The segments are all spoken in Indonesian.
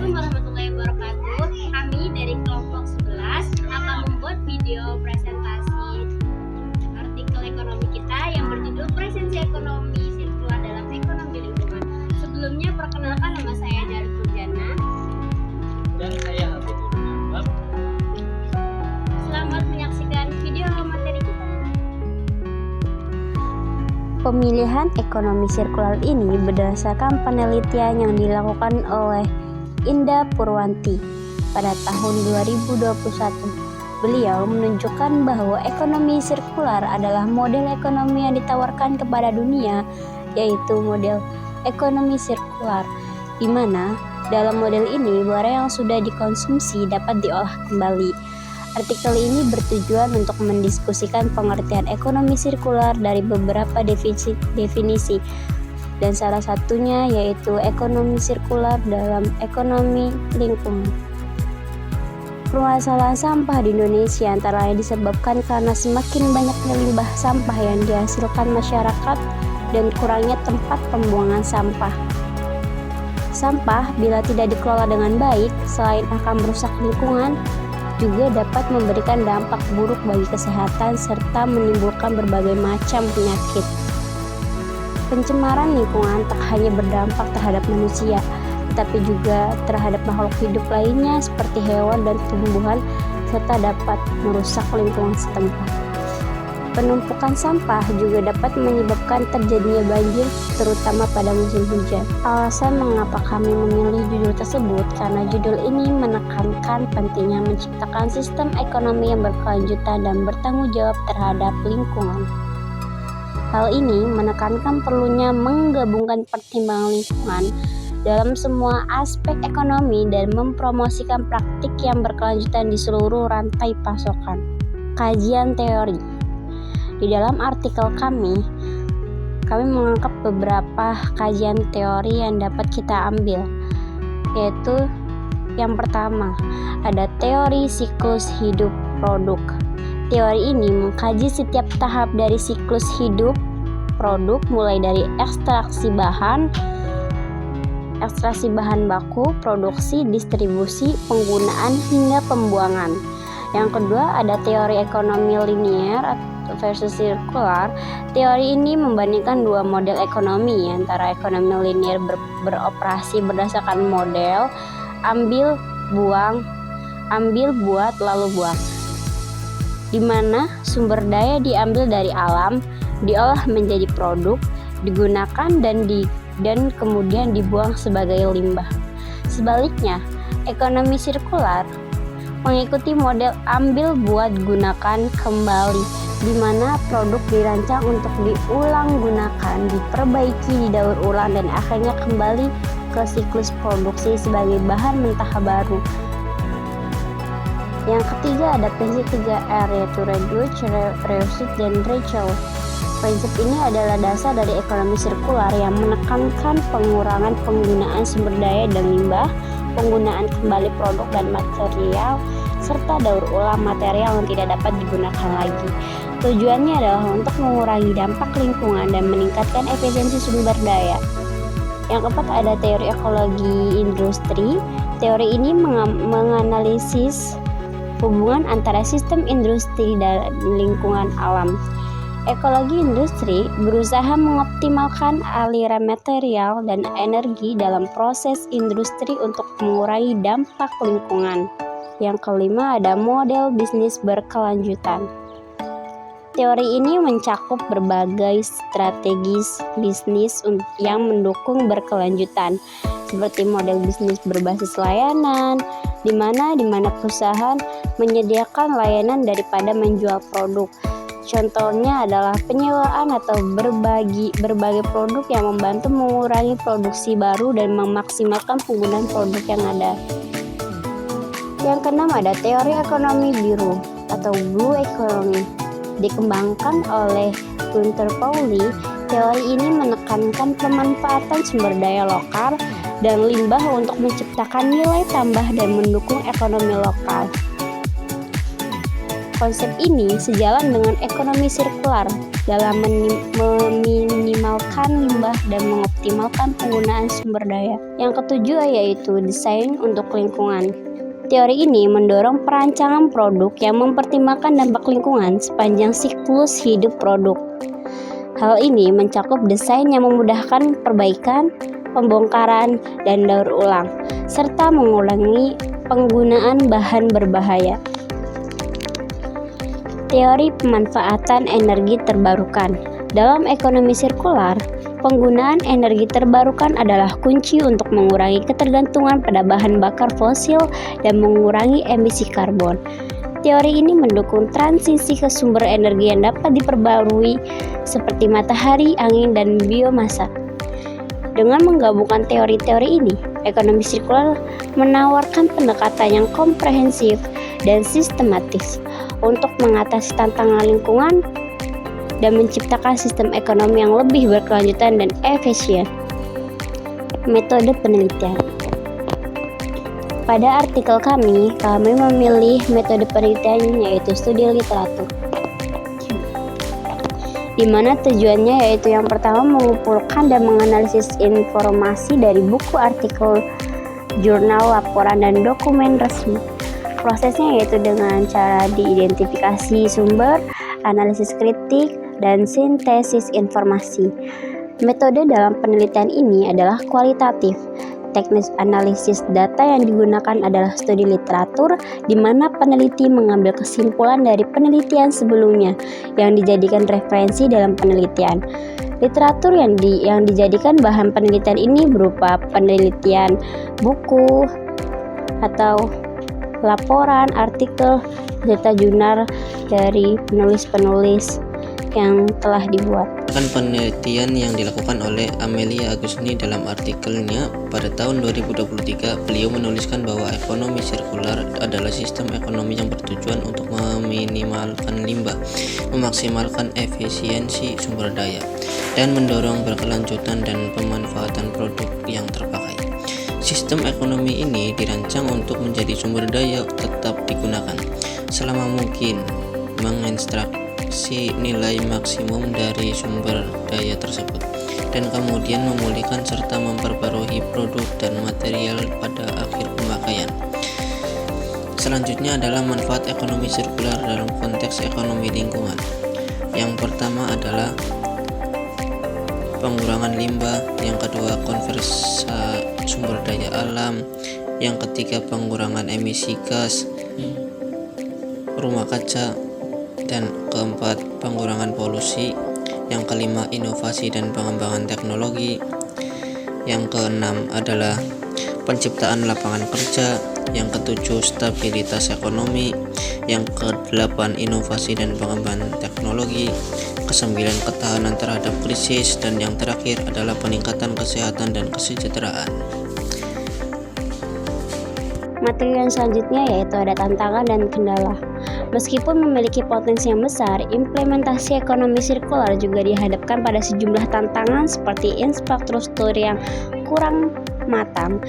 Assalamualaikum warahmatullahi wabarakatuh. Kami dari kelompok 11 akan membuat video presentasi artikel ekonomi kita yang berjudul Presensi Ekonomi Sirkular dalam Ekonomi Lingkungan. Sebelumnya perkenalkan, nama saya Dari Purjana. Dan saya Habibur Rahman. Selamat menyaksikan video materi kita. Pemilihan ekonomi sirkular ini berdasarkan penelitian yang dilakukan oleh Indah Purwanti pada tahun 2021. Beliau menunjukkan bahwa ekonomi sirkular adalah model ekonomi yang ditawarkan kepada dunia, yaitu model ekonomi sirkular, di mana dalam model ini barang yang sudah dikonsumsi dapat diolah kembali. Artikel ini bertujuan untuk mendiskusikan pengertian ekonomi sirkular dari beberapa definisi, dan salah satunya yaitu ekonomi sirkular dalam ekonomi lingkungan. Permasalahan sampah di Indonesia antara lain disebabkan karena semakin banyaknya limbah sampah yang dihasilkan masyarakat dan kurangnya tempat pembuangan sampah. Sampah bila tidak dikelola dengan baik, selain akan merusak lingkungan, juga dapat memberikan dampak buruk bagi kesehatan serta menimbulkan berbagai macam penyakit. Pencemaran lingkungan tak hanya berdampak terhadap manusia, tetapi juga terhadap makhluk hidup lainnya seperti hewan dan tumbuhan, serta dapat merusak lingkungan setempat. Penumpukan sampah juga dapat menyebabkan terjadinya banjir, terutama pada musim hujan. Alasan mengapa kami memilih judul tersebut karena judul ini menekankan pentingnya menciptakan sistem ekonomi yang berkelanjutan dan bertanggung jawab terhadap lingkungan. Hal ini menekankan perlunya menggabungkan pertimbangan lingkungan dalam semua aspek ekonomi dan mempromosikan praktik yang berkelanjutan di seluruh rantai pasokan. Kajian teori. Di dalam artikel kami mengangkat beberapa kajian teori yang dapat kita ambil, yaitu yang pertama, ada teori siklus hidup produk. Teori ini mengkaji setiap tahap dari siklus hidup produk, mulai dari ekstraksi bahan baku, produksi, distribusi, penggunaan, hingga pembuangan. Yang kedua, ada teori ekonomi linier versus sirkular. Teori ini membandingkan dua model ekonomi, antara ekonomi linier beroperasi berdasarkan model ambil, buat, lalu buang, di mana sumber daya diambil dari alam, diolah menjadi produk, digunakan dan kemudian dibuang sebagai limbah. Sebaliknya, ekonomi sirkular mengikuti model ambil, buat, gunakan, kembali, di mana produk dirancang untuk diulang gunakan, diperbaiki, didaur ulang, dan akhirnya kembali ke siklus produksi sebagai bahan mentah baru. Yang ketiga, ada prinsip 3R, yaitu reduce, reuse, dan recycle. Prinsip ini adalah dasar dari ekonomi sirkular yang menekankan pengurangan penggunaan sumber daya dan limbah, penggunaan kembali produk dan material, serta daur ulang material yang tidak dapat digunakan lagi. Tujuannya adalah untuk mengurangi dampak lingkungan dan meningkatkan efisiensi sumber daya. Yang keempat, ada teori ekologi industri. Teori ini menganalisis hubungan antara sistem industri dan lingkungan alam. Ekologi industri berusaha mengoptimalkan aliran material dan energi dalam proses industri untuk mengurangi dampak lingkungan. Yang kelima, ada model bisnis berkelanjutan. Teori ini mencakup berbagai strategi bisnis yang mendukung berkelanjutan, seperti model bisnis berbasis layanan, di mana perusahaan menyediakan layanan daripada menjual produk. Contohnya adalah penyewaan atau berbagai produk yang membantu mengurangi produksi baru dan memaksimalkan penggunaan produk yang ada. Yang keenam, ada teori ekonomi biru atau blue economy. Dikembangkan oleh Gunter Pauli, teori ini menekankan pemanfaatan sumber daya lokal dan limbah untuk menciptakan nilai tambah dan mendukung ekonomi lokal. Konsep ini sejalan dengan ekonomi sirkular dalam meminimalkan limbah dan mengoptimalkan penggunaan sumber daya. Yang ketujuh yaitu desain untuk lingkungan. Teori ini mendorong perancangan produk yang mempertimbangkan dampak lingkungan sepanjang siklus hidup produk. Hal ini mencakup desain yang memudahkan perbaikan, pembongkaran, dan daur ulang, serta mengurangi penggunaan bahan berbahaya. Teori pemanfaatan energi terbarukan. Dalam ekonomi sirkular, penggunaan energi terbarukan adalah kunci untuk mengurangi ketergantungan pada bahan bakar fosil dan mengurangi emisi karbon. Teori ini mendukung transisi ke sumber energi yang dapat diperbarui seperti matahari, angin, dan biomasa. Dengan menggabungkan teori-teori ini, ekonomi sirkular menawarkan pendekatan yang komprehensif dan sistematis untuk mengatasi tantangan lingkungan dan menciptakan sistem ekonomi yang lebih berkelanjutan dan efisien. Metode penelitian. Pada artikel kami memilih metode penelitian yaitu studi literatur, di mana tujuannya yaitu yang pertama mengumpulkan dan menganalisis informasi dari buku, artikel, jurnal, laporan, dan dokumen resmi. Prosesnya yaitu dengan cara diidentifikasi sumber, analisis kritik, dan sintesis informasi. Metode dalam penelitian ini adalah kualitatif. Teknik analisis data yang digunakan adalah studi literatur, di mana peneliti mengambil kesimpulan dari penelitian sebelumnya yang dijadikan referensi dalam penelitian. Literatur yang dijadikan bahan penelitian ini berupa penelitian, buku, atau laporan, artikel, serta jurnal dari penulis-penulis yang telah dibuat. Penelitian yang dilakukan oleh Amelia Agusni dalam artikelnya pada tahun 2023, beliau menuliskan bahwa ekonomi sirkular adalah sistem ekonomi yang bertujuan untuk meminimalkan limbah, memaksimalkan efisiensi sumber daya, dan mendorong berkelanjutan dan pemanfaatan produk yang terpakai. Sistem ekonomi ini dirancang untuk menjadi sumber daya tetap digunakan selama mungkin, mengekstraksi nilai maksimum dari sumber daya tersebut, dan kemudian memulihkan serta memperbarui produk dan material pada akhir pemakaian. Selanjutnya adalah manfaat ekonomi sirkular dalam konteks ekonomi lingkungan. Yang pertama adalah pengurangan limbah, yang kedua konversi sumber daya alam, yang ketiga pengurangan emisi gas rumah kaca, dan keempat pengurangan polusi, yang kelima inovasi dan pengembangan teknologi, yang keenam adalah penciptaan lapangan kerja, yang ketujuh stabilitas ekonomi, yang kedelapan inovasi dan pengembangan teknologi, kesembilan ketahanan terhadap krisis, dan yang terakhir adalah peningkatan kesehatan dan kesejahteraan. Materi yang selanjutnya yaitu ada tantangan dan kendala. Meskipun memiliki potensi yang besar, implementasi ekonomi sirkular juga dihadapkan pada sejumlah tantangan seperti infrastruktur yang kurang matang,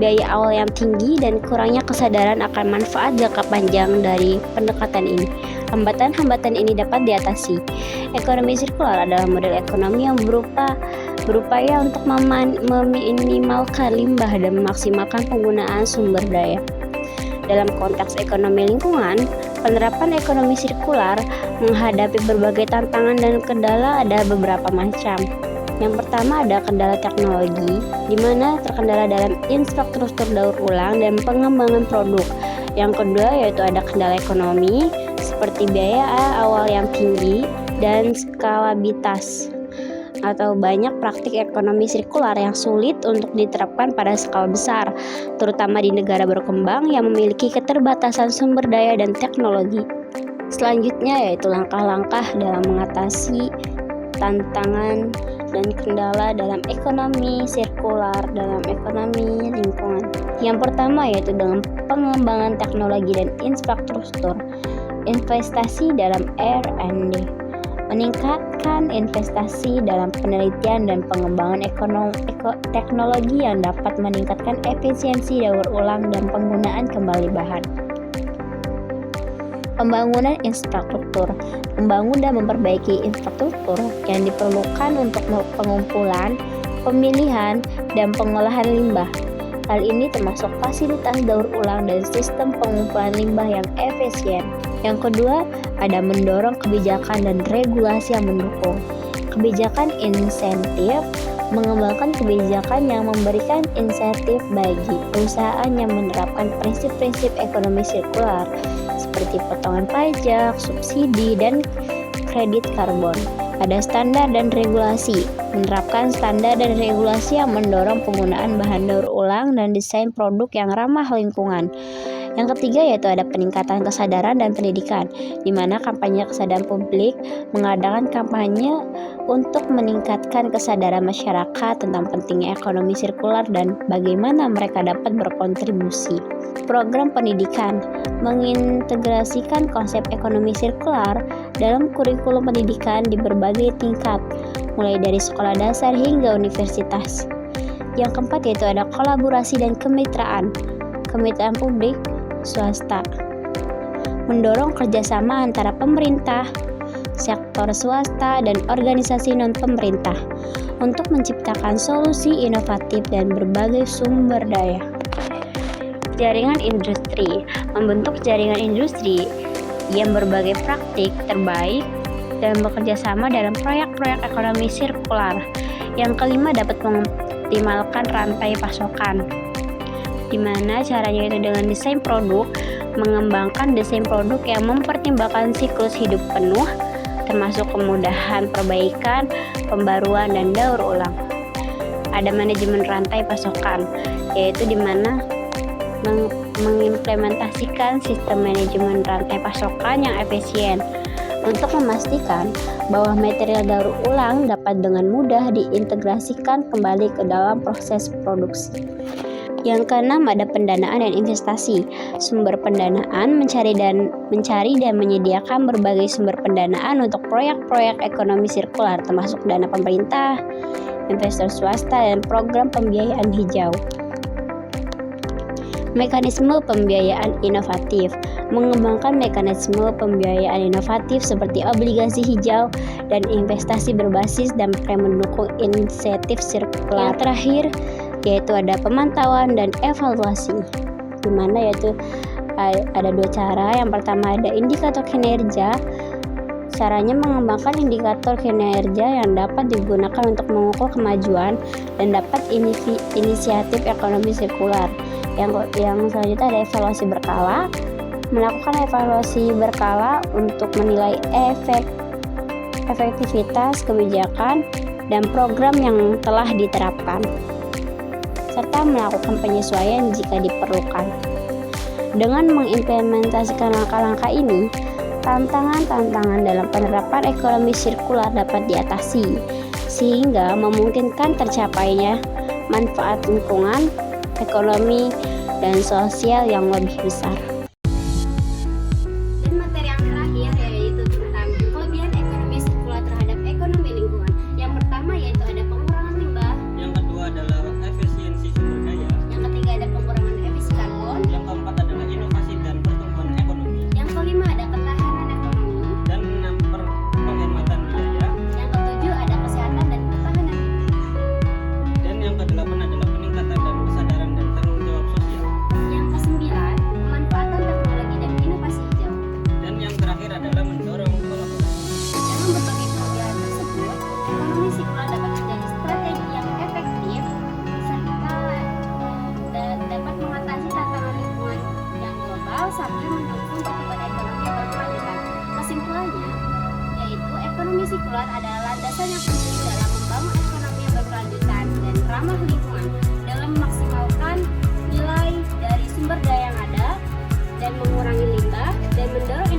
biaya awal yang tinggi, dan kurangnya kesadaran akan manfaat jangka panjang dari pendekatan ini. Hambatan-hambatan ini dapat diatasi. Ekonomi sirkular adalah model ekonomi yang berupaya untuk meminimalkan limbah dan memaksimalkan penggunaan sumber daya. Dalam konteks ekonomi lingkungan, penerapan ekonomi sirkular menghadapi berbagai tantangan dan kendala ada beberapa macam. Yang pertama ada kendala teknologi, di mana terkendala dalam infrastruktur daur ulang dan pengembangan produk. Yang kedua yaitu ada kendala ekonomi, seperti biaya awal yang tinggi dan skalabilitas, atau banyak praktik ekonomi sirkular yang sulit untuk diterapkan pada skala besar, terutama di negara berkembang yang memiliki keterbatasan sumber daya dan teknologi. Selanjutnya yaitu langkah-langkah dalam mengatasi tantangan dan kendala dalam ekonomi sirkular dalam ekonomi lingkungan. Yang pertama yaitu dengan pengembangan teknologi dan infrastruktur, investasi dalam R&D, meningkatkan investasi dalam penelitian dan pengembangan teknologi yang dapat meningkatkan efisiensi daur ulang dan penggunaan kembali bahan. Pembangunan infrastruktur, membangun dan memperbaiki infrastruktur yang diperlukan untuk pengumpulan, pemilihan, dan pengolahan limbah. Hal ini termasuk fasilitas daur ulang dan sistem pengumpulan limbah yang efisien. Yang kedua, ada mendorong kebijakan dan regulasi yang mendukung. Kebijakan insentif, mengembangkan kebijakan yang memberikan insentif bagi perusahaan yang menerapkan prinsip-prinsip ekonomi sirkular seperti potongan pajak, subsidi, dan kredit karbon. Ada standar dan regulasi, menerapkan standar dan regulasi yang mendorong penggunaan bahan daur ulang dan desain produk yang ramah lingkungan. Yang ketiga yaitu ada peningkatan kesadaran dan pendidikan, di mana kampanye kesadaran publik mengadakan kampanye untuk meningkatkan kesadaran masyarakat tentang pentingnya ekonomi sirkular dan bagaimana mereka dapat berkontribusi. Program pendidikan mengintegrasikan konsep ekonomi sirkular dalam kurikulum pendidikan di berbagai tingkat, mulai dari sekolah dasar hingga universitas. Yang keempat yaitu ada kolaborasi dan kemitraan publik swasta, mendorong kerjasama antara pemerintah, sektor swasta, dan organisasi non-pemerintah untuk menciptakan solusi inovatif dan berbagai sumber daya. Jaringan industri, membentuk jaringan industri yang berbagai praktik terbaik dan bekerja sama dalam proyek-proyek ekonomi sirkular. Yang kelima dapat mengoptimalkan rantai pasokan, di mana caranya itu dengan desain produk, mengembangkan desain produk yang mempertimbangkan siklus hidup penuh, termasuk kemudahan perbaikan, pembaruan, dan daur ulang. Ada manajemen rantai pasokan, yaitu di mana mengimplementasikan sistem manajemen rantai pasokan yang efisien untuk memastikan bahwa material daur ulang dapat dengan mudah diintegrasikan kembali ke dalam proses produksi. Yang keenam ada pendanaan dan investasi. Sumber pendanaan mencari dan menyediakan berbagai sumber pendanaan untuk proyek-proyek ekonomi sirkular termasuk dana pemerintah, investor swasta, dan program pembiayaan hijau. Mekanisme pembiayaan inovatif, mengembangkan mekanisme pembiayaan inovatif seperti obligasi hijau dan investasi berbasis dampak yang mendukung inisiatif sirkular. Yang terakhir yaitu ada pemantauan dan evaluasi, di mana yaitu ada dua cara. Yang pertama ada indikator kinerja. Caranya mengembangkan indikator kinerja yang dapat digunakan untuk mengukur kemajuan dan dapat inisiatif ekonomi sirkular. Yang selanjutnya ada evaluasi berkala, melakukan evaluasi berkala untuk menilai efektivitas kebijakan dan program yang telah diterapkan, serta melakukan penyesuaian jika diperlukan. Dengan mengimplementasikan langkah-langkah ini, tantangan-tantangan dalam penerapan ekonomi sirkular dapat diatasi, sehingga memungkinkan tercapainya manfaat lingkungan, ekonomi, dan sosial yang lebih besar. Dan materi yang terakhir yaitu tentang kelebihan ekonomi sirkular terhadap ekonomi lingkungan. Yang pertama yaitu ada pengurangan limbah. Yang kedua adalah efisiensi sumber daya. Yang ketiga ada pengurangan emisi karbon. Yang keempat adalah inovasi dan pertumbuhan ekonomi. Yang kelima ada ketahanan ekonomi. Dan enam, penghematan biaya. Yang ketujuh ada kesehatan dan ketahanan hidup. Dan yang kedelapan adalah peningkatan dan kesadaran dan tanggung jawab sosial. Yang kesembilan pemanfaatan teknologi dan inovasi hijau. Dan yang terakhir adalah mendorong kolaborasi. Dengan berbagai kelebihan tersebut, ekonomi sirkular dapat menjadi strategi yang efektif serta dan dapat mengatasi tantangan lingkungan yang global sambil mendukung pertumbuhan ekonomi yang berkelanjutan. Kesimpulannya, yaitu ekonomi sirkular adalah landasan yang penting dalam membangun ekonomi yang berkelanjutan dan ramah lingkungan dalam memaksimalkan nilai dari sumber daya yang ada dan mengurangi limbah dan mendorong